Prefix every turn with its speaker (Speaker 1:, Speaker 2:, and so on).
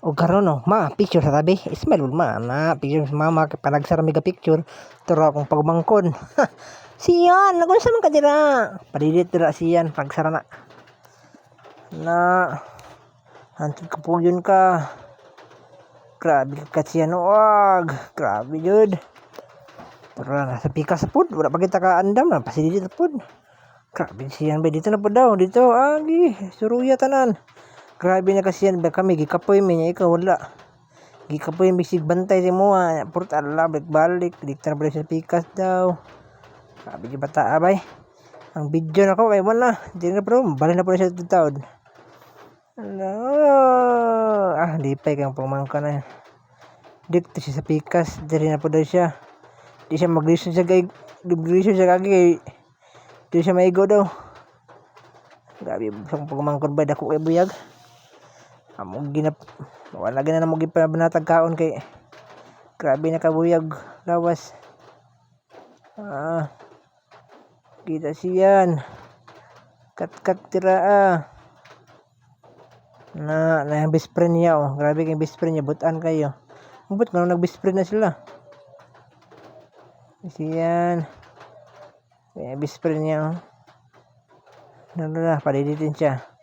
Speaker 1: O karon no, ma, picture sa tabi. Ismail ma, na picture sa mama kay panagsara mi ka picture. Tara akong pagmangkon. Siyan, nagunsa man ka dira. Padilit dira siyan pagsara na. Na hantod ka puyon ka. Grabe ka siyan wag. Grabe jud. Tara na sa pikas sa pud, wala pa kita ka andam na pasilit pud. Grabe siyan ba dito na po daw dito. Agi, suruya tanan. Grabe na kasi yan ba kami gikapoy mi nya ikaw wala. Gikapoy bisig bantay si mo purot ala balik dikta na sa pikas daw. Grabe yung bata abay. Ang video na ko kay wala. Di na pro balik na po siya taon. Ala. Lipay kang pumangka na. Dikta siya sa pikas, diri na po daw siya. Di siya mag-listen siya kay kagi. Di siya maigo daw. Grabe sang pagmangkon ba dako kay buyag. Amo ginap wala gina na mo gipanatag kaon kay grabe na kabuyag lawas. Kita siyan. Kat tira na yung best friend niya grabe kay best friend niya butan kayo. Mubot man nag best friend na sila. Siyan. Best friend niya Nala, paliditin siya.